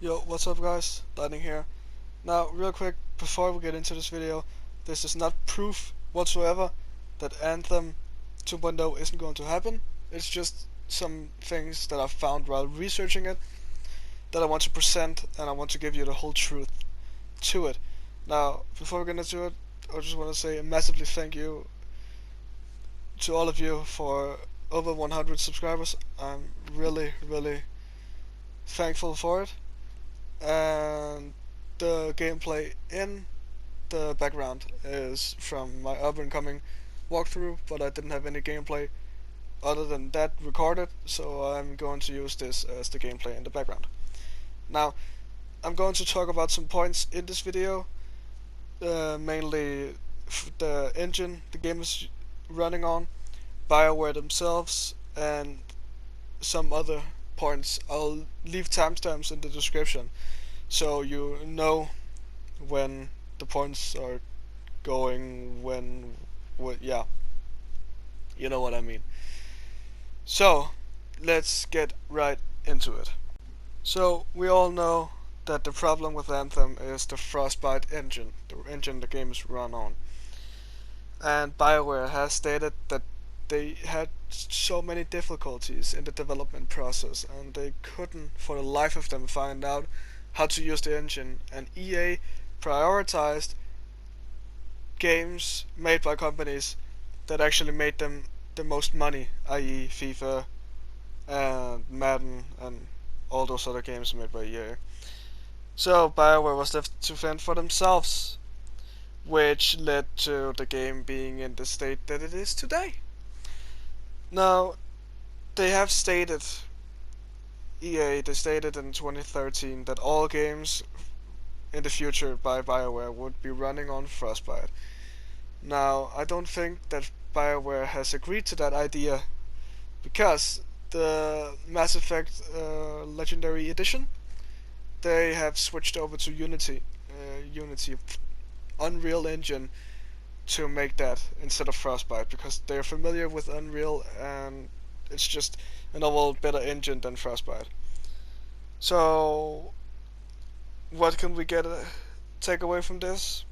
Yo, what's up guys? Lightning here. Now, real quick, before we get into this video, this is not proof whatsoever that Anthem 2.0 isn't going to happen. It's just some things that I found while researching it that I want to present, and I want to give you the whole truth to it. Now, before we get into it, I just want to say a massively thank you to all of you for over 100 subscribers. I'm really thankful for it. And the gameplay in the background is from my up and coming walkthrough, but I didn't have any gameplay other than that recorded, so I'm going to use this as the gameplay in the background. Now, I'm going to talk about some points in this video, mainly the engine the game is running on, BioWare themselves, and some other points. I'll leave timestamps in the description so you know when the points are going, yeah, you know what I mean. So, let's get right into it. So, we all know that the problem with Anthem is the Frostbite Engine, the engine the game is run on. And BioWare has stated that they had so many difficulties in the development process, and they couldn't for the life of them find out how to use the engine, and EA prioritized games made by companies that actually made them the most money, i.e. FIFA and Madden and all those other games made by EA. So BioWare was left to fend for themselves, which led to the game being in the state that it is today. Now, they have stated, EA, they stated in 2013 that all games in the future by BioWare would be running on Frostbite. Now, I don't think that BioWare has agreed to that idea, because the Mass Effect Legendary Edition, they have switched over to Unity, Unreal Engine, to make that instead of Frostbite, because they're familiar with Unreal and it's just an overall better engine than Frostbite. So, what can we take away from this?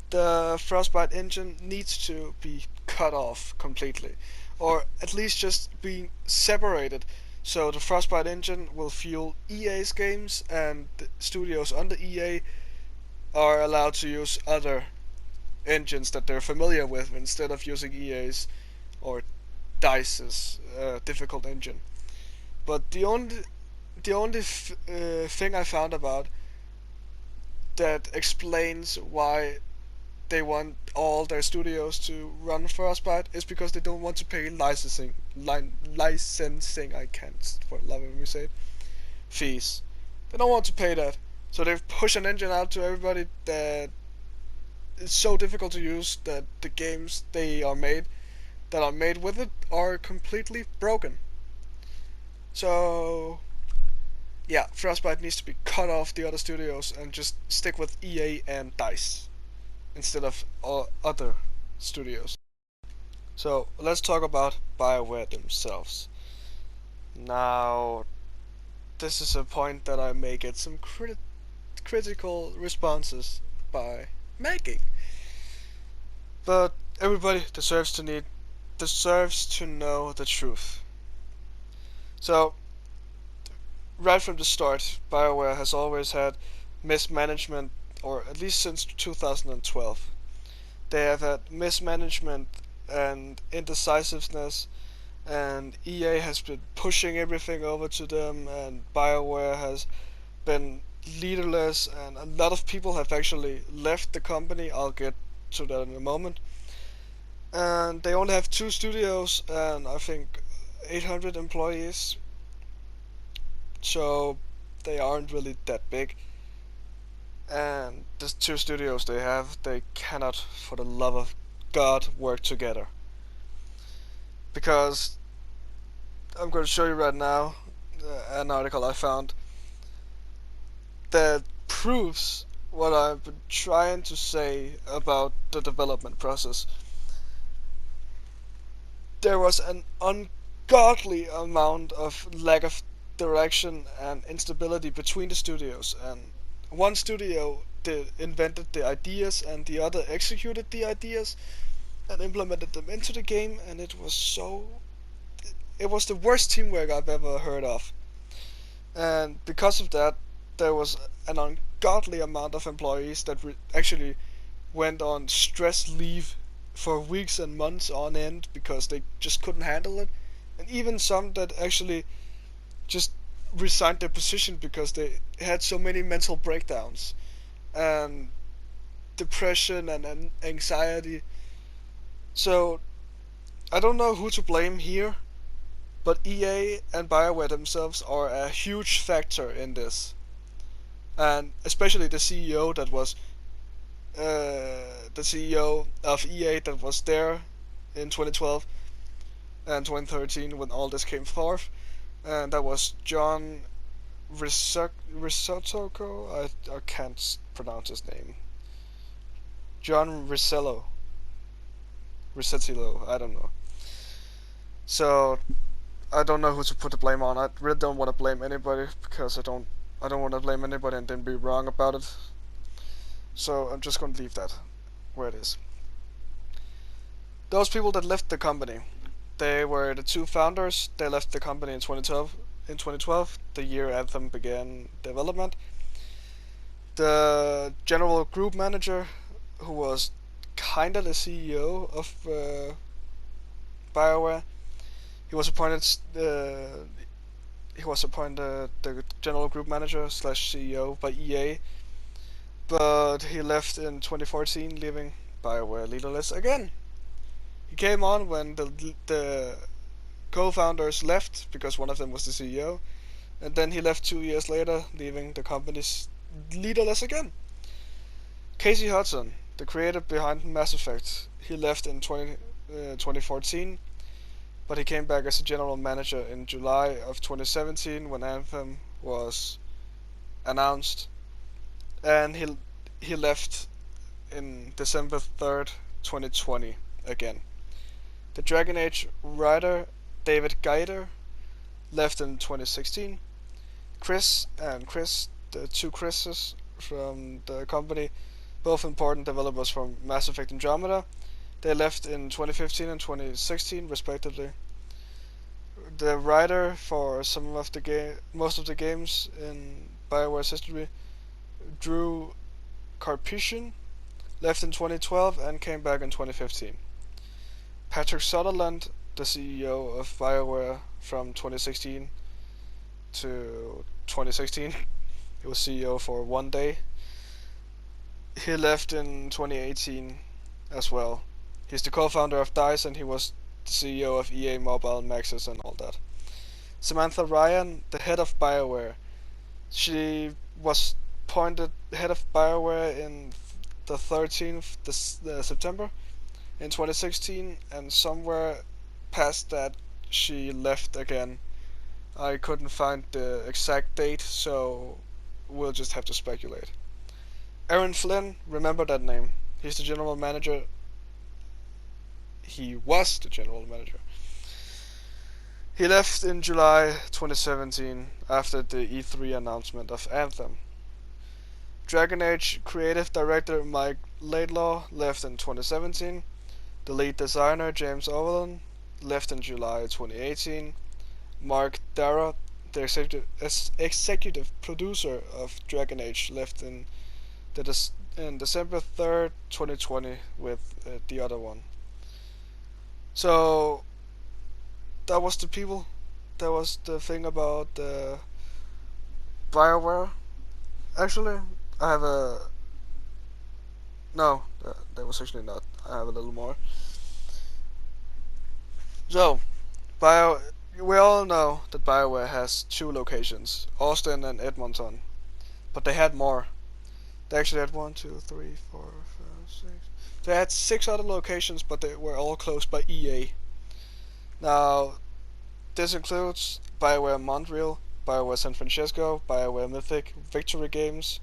The Frostbite engine needs to be cut off completely, or at least just be separated, so the Frostbite engine will fuel EA's games and the studios under EA are allowed to use other engines that they're familiar with instead of using EA's or DICE's difficult engine. But the only thing I found about that explains why they want all their studios to run Frostbite is because they don't want to pay licensing. I can't for the love of me say it. Fees. They don't want to pay that, so they push an engine out to everybody that it's so difficult to use that the games that are made with it are completely broken. So yeah, Frostbite needs to be cut off the other studios and just stick with EA and DICE instead of other studios. So let's talk about BioWare themselves. Now, this is a point that I may get some critical responses by making, but everybody deserves to know the truth. So, right from the start, BioWare has always had mismanagement, or at least since 2012. They have had mismanagement and indecisiveness, and EA has been pushing everything over to them, and BioWare has been leaderless, and a lot of people have actually left the company. I'll get to that in a moment. And they only have 2 studios and I think 800 employees, so they aren't really that big. And the 2 studios they have, they cannot for the love of God work together, because I'm going to show you right now an article I found that proves what I've been trying to say about the development process. There was an ungodly amount of lack of direction and instability between the studios, and one studio invented the ideas and the other executed the ideas and implemented them into the game, and it was the worst teamwork I've ever heard of. And because of that, there was an ungodly amount of employees that actually went on stress leave for weeks and months on end because they just couldn't handle it, and even some that actually just resigned their position because they had so many mental breakdowns and depression and anxiety. So I don't know who to blame here, but EA and BioWare themselves are a huge factor in this, and especially the CEO that was the CEO of EA that was there in 2012 and 2013 when all this came forth, and that was John Risotto. I can't pronounce his name. John Risetilo, I don't know. So I don't know who to put the blame on. I really don't want to blame anybody because I don't want to blame anybody and then be wrong about it. So I'm just going to leave that where it is. Those people that left the company, they were the two founders. They left the company in 2012. In 2012, the year Anthem began development. The general group manager, who was kinda the CEO of BioWare, he was appointed. He was appointed the general group manager slash CEO by EA, but he left in 2014, leaving BioWare leaderless again. He came on when the co-founders left because one of them was the CEO, and then he left 2 years later, leaving the company's leaderless again. Casey Hudson, the creator behind Mass Effect, he left in 2014, but he came back as a general manager in July of 2017 when Anthem was announced, and he left in December 3rd, 2020 again. The Dragon Age writer David Gaider left in 2016. Chris, the two Chris's from the company, both important developers from Mass Effect Andromeda, they left in 2015 and 2016 respectively. The writer for most of the games in BioWare's history, Drew Karpyshyn, left in 2012 and came back in 2015. Patrick Sutherland, the CEO of BioWare from 2016 to 2016, he was CEO for one day. He left in 2018 as well. He's the co-founder of DICE, and he was the CEO of EA Mobile, Maxis, and all that. Samantha Ryan, the head of BioWare, she was appointed head of BioWare in the 13th September in 2016, and somewhere past that she left again. I couldn't find the exact date, so we'll just have to speculate. Aaryn Flynn, remember that name. He's the general manager. He was the general manager. He left in July 2017 after the E3 announcement of Anthem. Dragon Age creative director Mike Laidlaw left in 2017. The lead designer James Overland left in July 2018. Mark Darrah, the executive producer of Dragon Age, left in December 3rd, 2020 with the other one. So that was the people. That was the thing about BioWare. Actually, I have a... No, that was actually not. I have a little more. So, we all know that BioWare has two locations, Austin and Edmonton. But they had more. They actually had 1, 2, 3, 4, 5, 6. They had 6 other locations, but they were all closed by EA. Now, this includes BioWare Montreal, BioWare San Francisco, BioWare Mythic, Victory Games,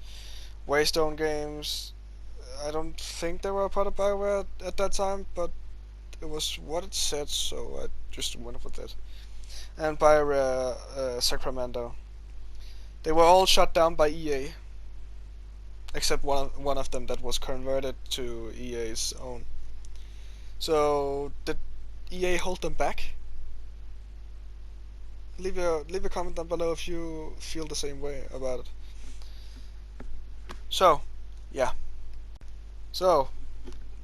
Waystone Games. I don't think they were a part of BioWare at that time, but it was what it said, so I just went with it. and BioWare Sacramento. They were all shut down by EA, except one of them that was converted to EA's own. So did EA hold them back? Leave a comment down below if you feel the same way about it. So, yeah. So,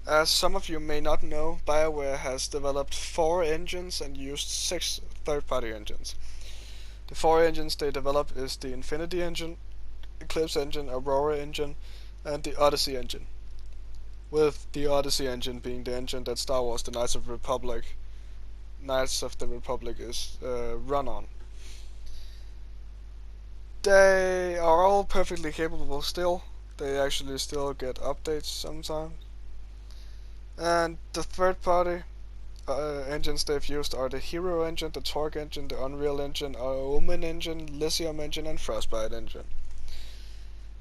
as some of you may not know, BioWare has developed 4 engines and used 6 third-party engines. The 4 engines they developed is the Infinity Engine, Eclipse Engine, Aurora Engine, and the Odyssey Engine. With the Odyssey Engine being the engine that Star Wars: The Knights of the Republic is run on. They are all perfectly capable still. They actually still get updates sometimes. And the third party engines they've used are the Hero Engine, the Torque Engine, the Unreal Engine, Omen Engine, Lysium Engine, and Frostbite Engine.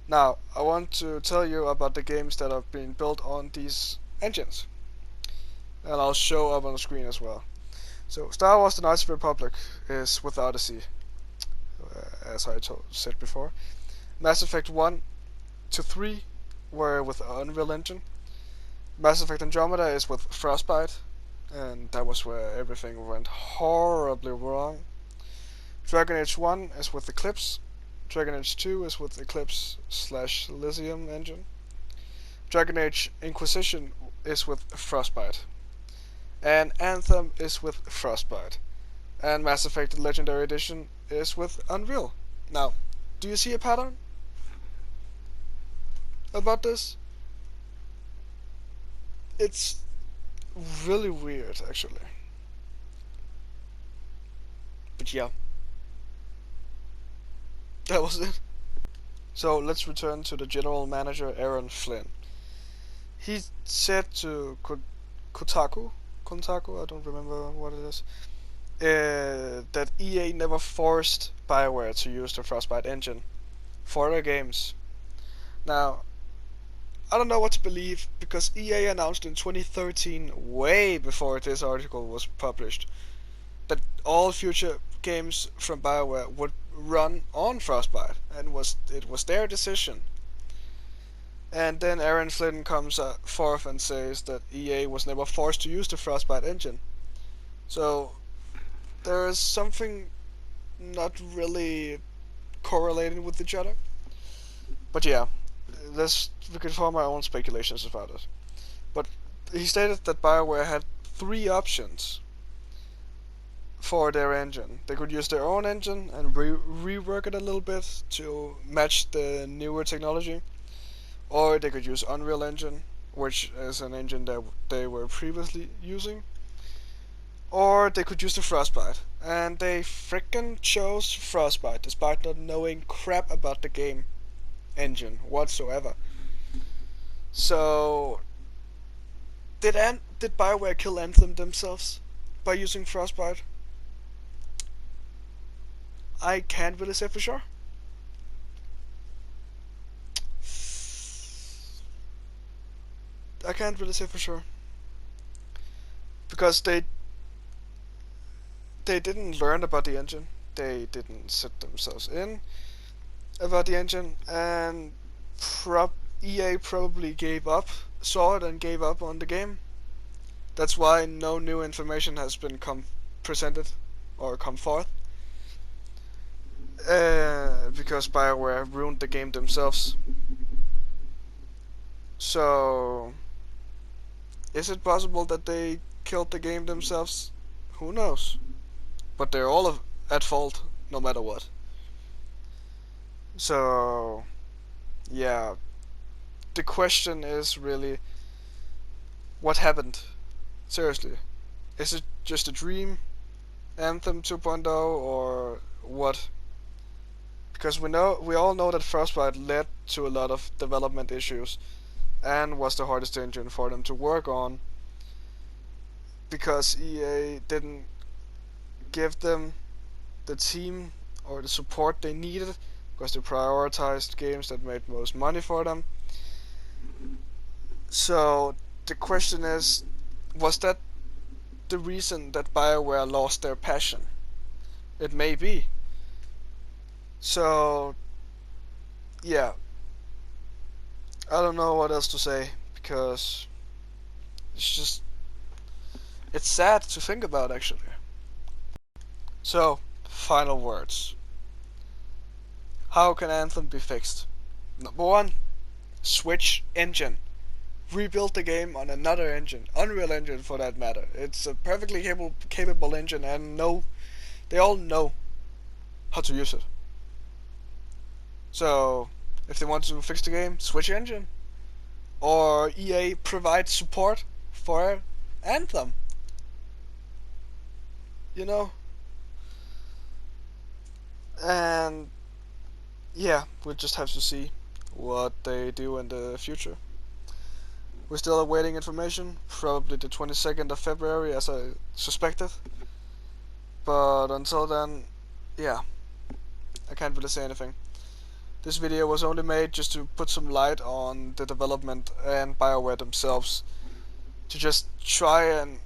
Now, I want to tell you about the games that are being built on these engines. And I'll show up on the screen as well. So, Star Wars: The Knights of the Republic is with Odyssey, as I said before. Mass Effect 1 to 3 were with Unreal Engine. Mass Effect Andromeda is with Frostbite, and that was where everything went horribly wrong. Dragon Age 1 is with Eclipse. Dragon Age 2 is with Eclipse/Lysium Engine. Dragon Age Inquisition is with Frostbite. And Anthem is with Frostbite. And Mass Effect Legendary Edition is with Unreal. Now, do you see a pattern about this? It's really weird, actually. But yeah. That was it. So let's return to the general manager, Aaryn Flynn. He said to Kotaku, I don't remember what it is, that EA never forced BioWare to use the Frostbite engine for their games. Now, I don't know what to believe, because EA announced in 2013, way before this article was published, that all future games from BioWare would run on Frostbite, and it was their decision. And then Aaryn Flynn comes forth and says that EA was never forced to use the Frostbite engine. So there is something not really correlating with each other. But yeah, we can form our own speculations about it. But he stated that BioWare had 3 options for their engine. They could use their own engine and rework it a little bit to match the newer technology, or they could use Unreal Engine, which is an engine that they were previously using, or they could use the Frostbite. And they frickin' chose Frostbite, despite not knowing crap about the game engine whatsoever. So, did BioWare kill Anthem themselves by using Frostbite? I can't really say for sure. I can't really say for sure, because they didn't learn about the engine. They didn't set themselves in about the engine, and EA probably saw it and gave up on the game. That's why no new information has been presented or come forth. Because BioWare ruined the game themselves. So, is it possible that they killed the game themselves? Who knows? But they're all at fault, no matter what. So, yeah. The question is really, what happened? Seriously. Is it just a dream? Anthem 2.0 or what? Because we all know that Frostbite led to a lot of development issues and was the hardest engine for them to work on, because EA didn't give them the team or the support they needed, because they prioritized games that made most money for them. So the question is, was that the reason that BioWare lost their passion? It may be. So, yeah. I don't know what else to say, because it's sad to think about, actually. So, final words. How can Anthem be fixed? Number one, switch engine. Rebuild the game on another engine, Unreal Engine for that matter. It's a perfectly capable engine, and they all know how to use it. So, if they want to fix the game, switch engine. Or EA provide support for Anthem. You know? And yeah, we'll just have to see what they do in the future. We're still awaiting information, probably the 22nd of February as I suspected. But until then, yeah, I can't really say anything. This video was only made just to put some light on the development and BioWare themselves, to just try and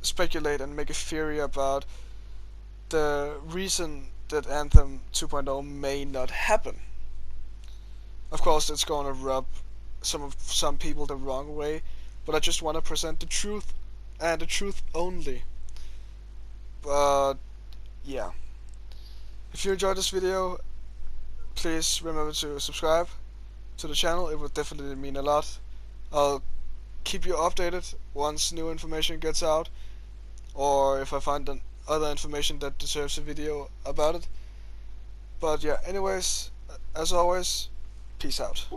speculate and make a theory about the reason that Anthem 2.0 may not happen. Of course, it's gonna rub some people the wrong way, but I just want to present the truth, and the truth only. But yeah, if you enjoyed this video, please remember to subscribe to the channel. It would definitely mean a lot. I'll keep you updated once new information gets out, or if I find other information that deserves a video about it. But yeah, anyways, as always, peace out.